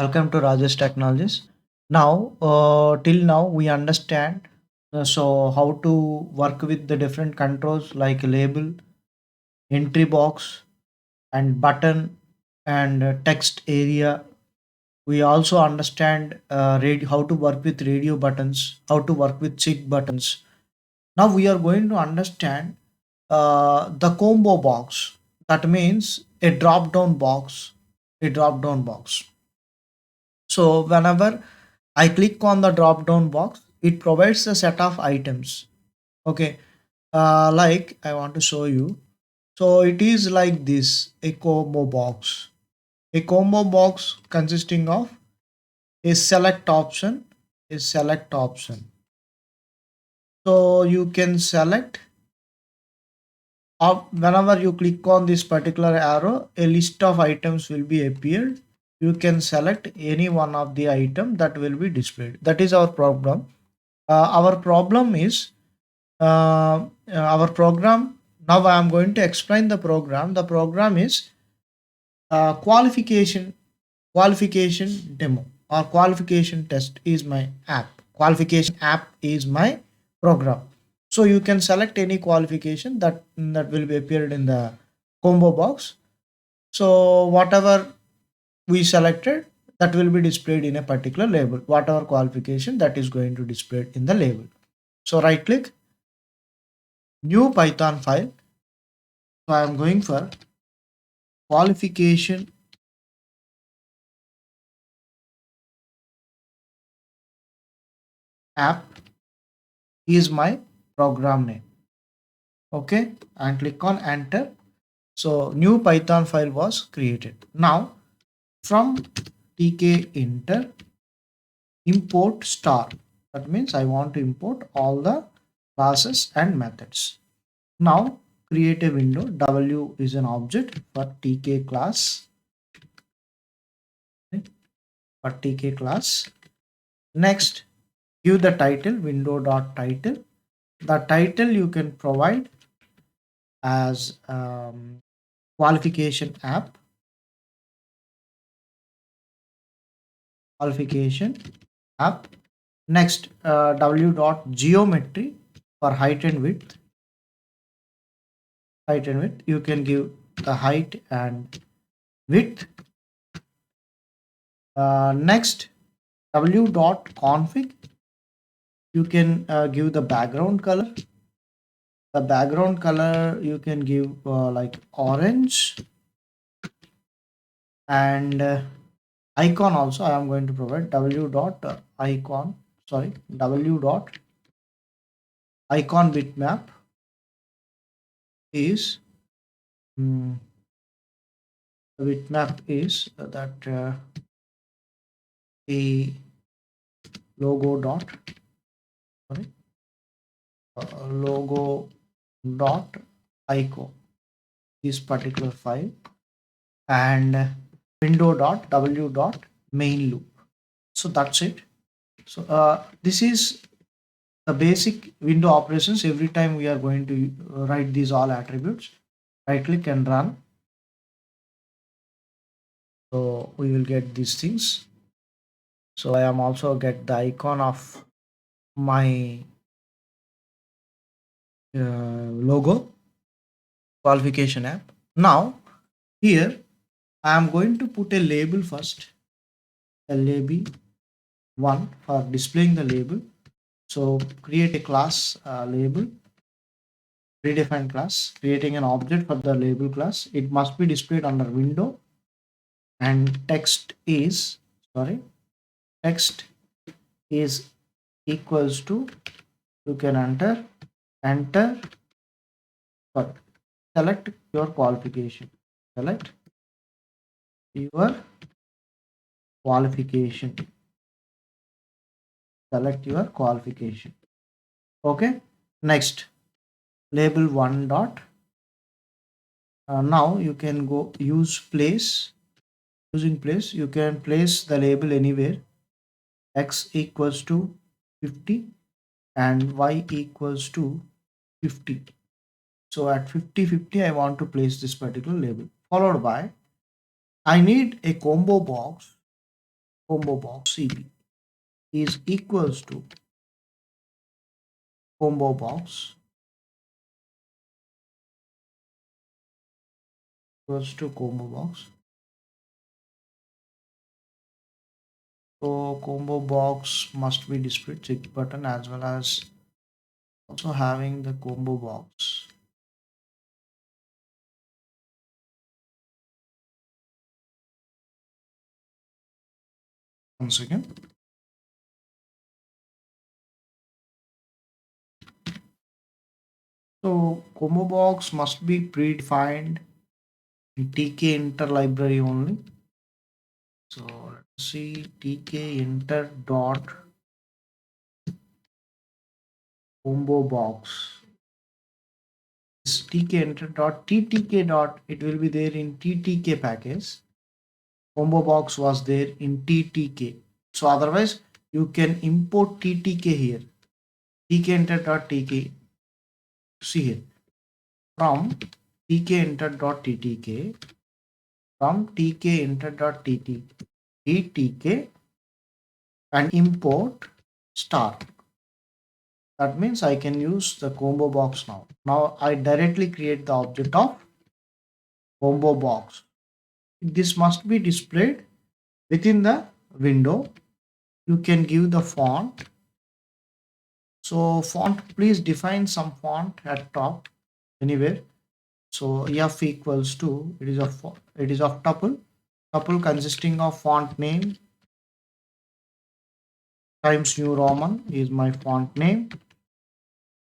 Welcome to Rajesh Technologies. Now, till now, we understand how to work with the different controls like label, entry box, and button and text area. We also understand how to work with radio buttons, how to work with check buttons. Now we are going to understand the combo box. That means a drop down box. A drop down box. So whenever I click on the drop down box, it provides a set of items. Okay, like I want to show you. So it is like this, a combo box. A combo box consisting of a select option, a select option. So you can select whenever you click on this particular arrow, a list of items will be appeared. You can select any one of the item that will be displayed. That is our problem. Our problem is our program. Now I am going to explain the program. The program is qualification demo or qualification test is my app. Qualification app is my program. So you can select any qualification that will be appeared in the combo box. So whatever we selected, that will be displayed in a particular label. Whatever qualification, that is going to display in the label. So right click, new Python file. So I am going for qualification app is my program name. Okay, and click on enter. So new Python file was created. Now from tkinter import star. That means I want to import all the classes and methods. Now create a window. W is an object for tk class. Okay, for tk class. Next, give the title window.title. The title you can provide as qualification app, qualification app. Next, w dot geometry for height and width. Height and width. You can give the height and width. Next, w dot config. You can give the background color. The background color you can give like orange, and icon also I am going to provide w dot icon. Sorry, w dot icon bitmap is the bitmap is that a logo dot sorry logo dot ico, this particular file, and window dot w dot main loop. So that's it. So this is the basic window operations. Every time we are going to write these all attributes, right click and run. So we will get these things. So I am also get the icon of my logo, qualification app. Now here I am going to put a label first, a label one for displaying the label. So create a class label, predefined class, creating an object for the label class. It must be displayed under window, and text is equals to, you can enter sorry, select your qualification, select your qualification, select your qualification. Okay, next, label one dot. Now you can go use place. Using place, you can place the label anywhere. X equals to 50 and y equals to 50. So at 50 I want to place this particular label, followed by I need a combo box combo box CB is combo box equals to combo box. So combo box must be displayed check button as well as also having the combo box. Once again. So combo box must be predefined in tkinter library only. So let's see tkinter dot combo box. This tkinter dot ttk dot it will be there in ttk package. Combo box was there in ttk. So otherwise you can import ttk here. tkinter dot tk. See here from tkinter dot ttk from tkinter dot ttk and import star. That means I can use the combo box now. Now I directly create the object of combo box. This must be displayed within the window. You can give the font. So font, please define some font at top anywhere. So f equals to it is of tuple consisting of font name times New Roman is my font name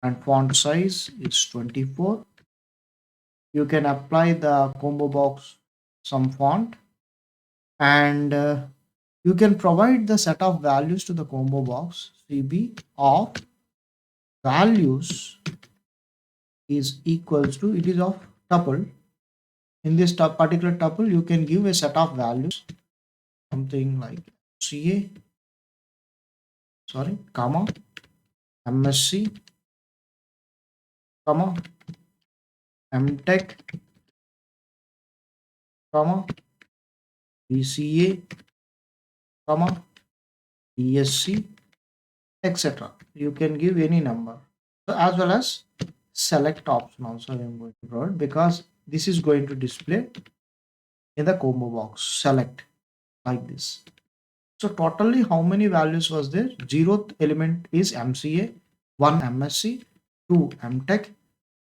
and font size is 24. You can apply the combo box some font and you can provide the set of values to the combo box. CB of values is equals to it is of tuple. In this particular tuple you can give a set of values, something like CA comma MSc comma MTech comma BCA comma BSc, etc. You can give any number. So as well as select option also I am going to provide because this is going to display in the combo box. Select like this. So totally how many values was there? Zeroth element is MCA, 1 MSc, 2 MTech,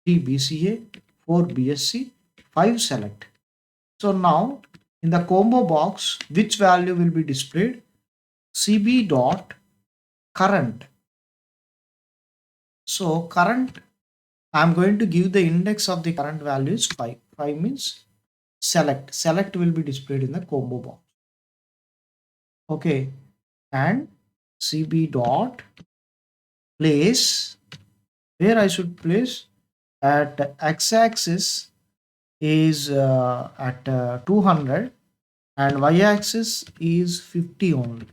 3 BCA, 4 BSc, 5 select. So now in the combo box, which value will be displayed? CB dot current. So current, I'm going to give the index of the current value is 5. 5 means select. Select will be displayed in the combo box. Okay. And CB dot place, where I should place at x-axis is at 200 and y-axis is 50 only,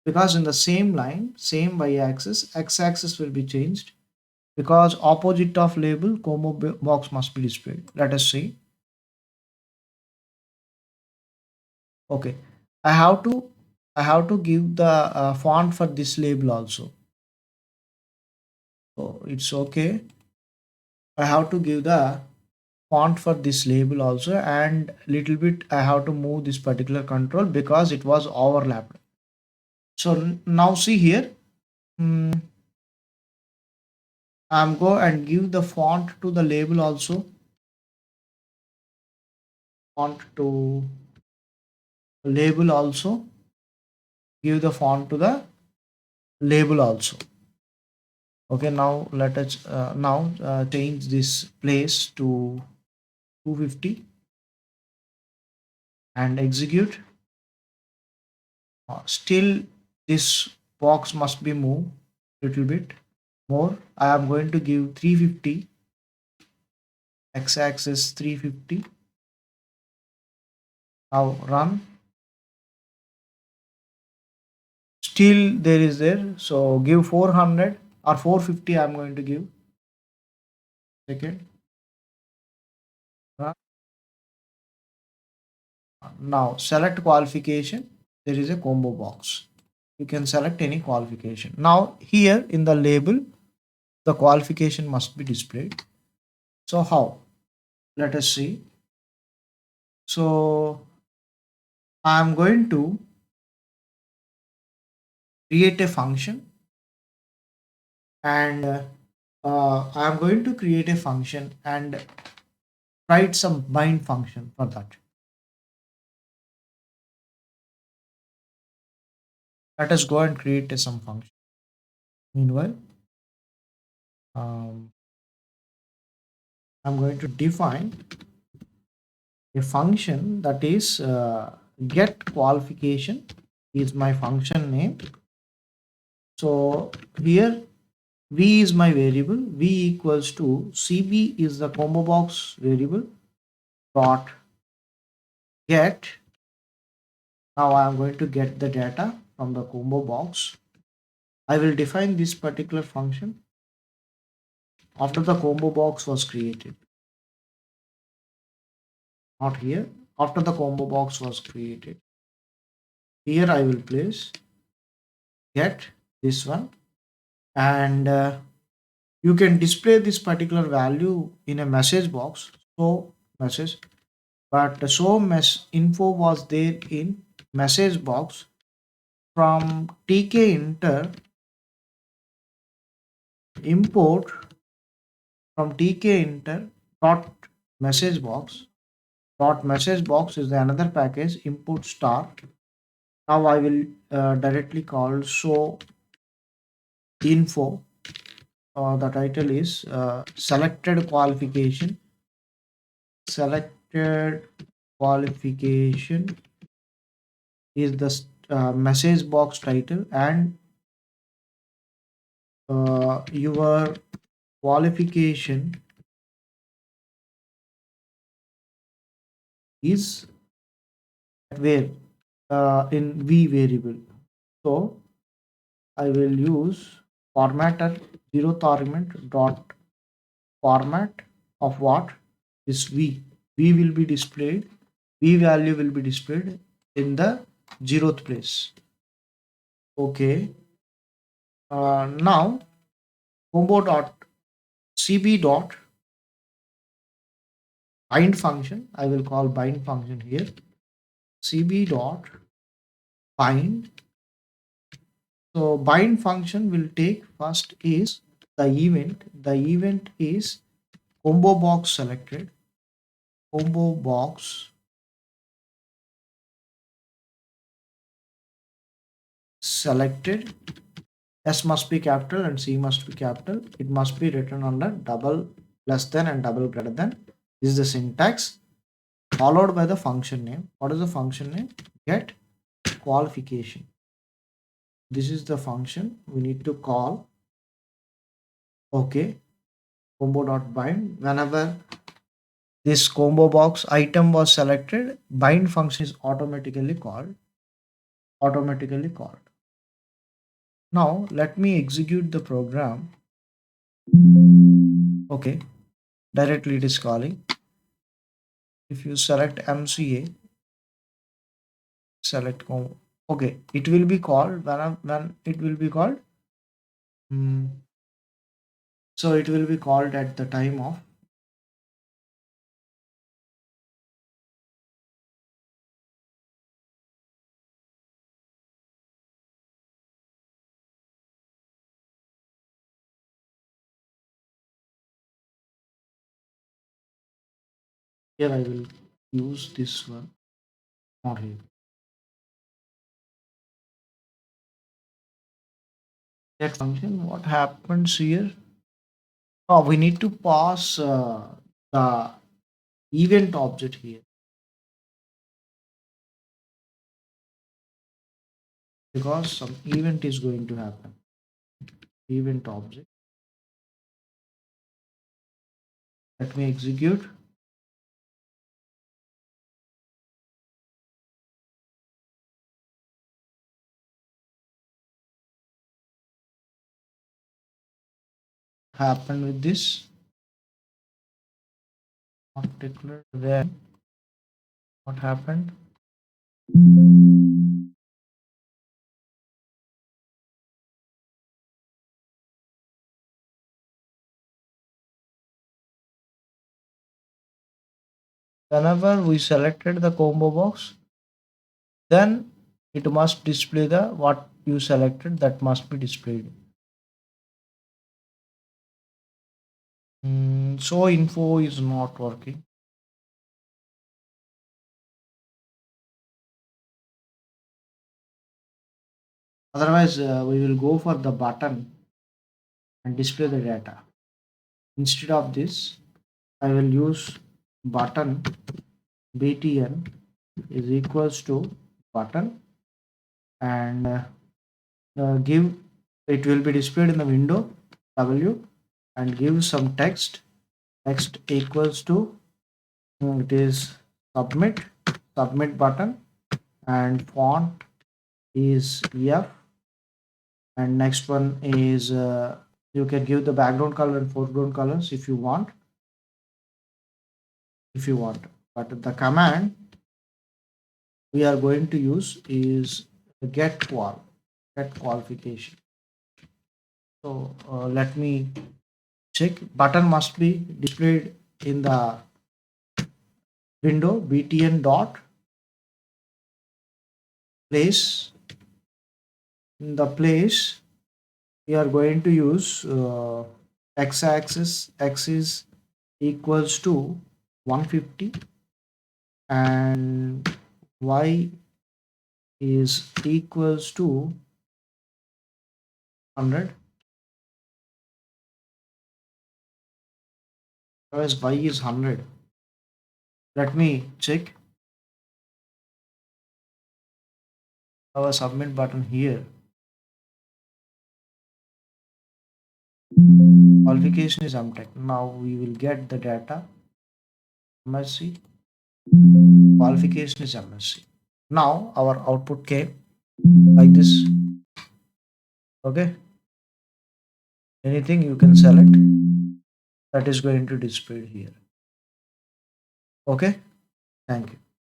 because in the same line same y-axis x-axis will be changed because opposite of label combo box must be displayed. Let us see. Okay, i have to I have to give the font for this label also. So it's okay, I have to give the font for this label also, and little bit I have to move this particular control because it was overlapped. So now see here, mm, I'm go and give the font to the label also, font to label also, give the font to the label also. Okay, now let us now change this place to 250 and execute. Still this box must be moved little bit more. I am going to give 350, x-axis 350. Now run. Still there is there, so give 400 or 450. I am going to give. Second, run. Now select qualification. there is a combo box. You can select any qualification. Now here in the label, the qualification must be displayed. So how? Let us see. So I am going to create a function, and I am going to create a function and write some bind function for that. Let us go and create some function. Meanwhile, um, I'm going to define a function that is get qualification is my function name. So here v is my variable, v equals to cb is the combo box variable dot get. Now I am going to get the data from the combo box. I will define this particular function after the combo box was created, not here. After the combo box was created, here I will place get this one, and you can display this particular value in a message box. So message, but the show mess info was there in message box. From tkinter import from tkinter dot message box. Dot message box is the another package input star. Now I will directly call show info. The title is selected qualification. Selected qualification is the message box title, and your qualification is where in v variable. So I will use formatter zeroth argument dot format of what is v will be displayed, v value will be displayed in the zeroth place. Okay, now combo dot cb dot bind function, I will call bind function here, cb dot bind. So bind function will take first is the event is combo box selected, combo box selected. S must be capital and C must be capital. It must be written under double less than and double greater than. This is the syntax, followed by the function name. What is the function name? Get qualification. This is the function we need to call. Okay, combo dot bind. Whenever this combo box item was selected, bind function is automatically called. Now let me execute the program. Okay, directly it is calling. If you select MCA, select combo. Okay, it will be called when it will be called. So it will be called at the time of. Here I will use this one, not here. That function, what happens here? Oh, we need to pass the event object here, because some event is going to happen. Event object. Let me execute. Happen with this particular, then what happened? Whenever we selected the combo box, then it must display the what you selected, that must be displayed. So info is not working. Otherwise, we will go for the button and display the data. Instead of this, I will use button btn is equals to button, and give, it will be displayed in the window w, and give some text equals to it is submit, button, and font is f, and next one is you can give the background color and foreground colors if you want, but the command we are going to use is get qualification. So let me check. Button must be displayed in the window btn dot place. In the place we are going to use x axis equals to 150, and y is equals to 100, whereas y is 100. Let me check our submit button here. Qualification is mtech. Now we will get the data msc. Qualification is msc. Now our output came like this. Okay, anything you can select, that is going to display here. Okay, thank you.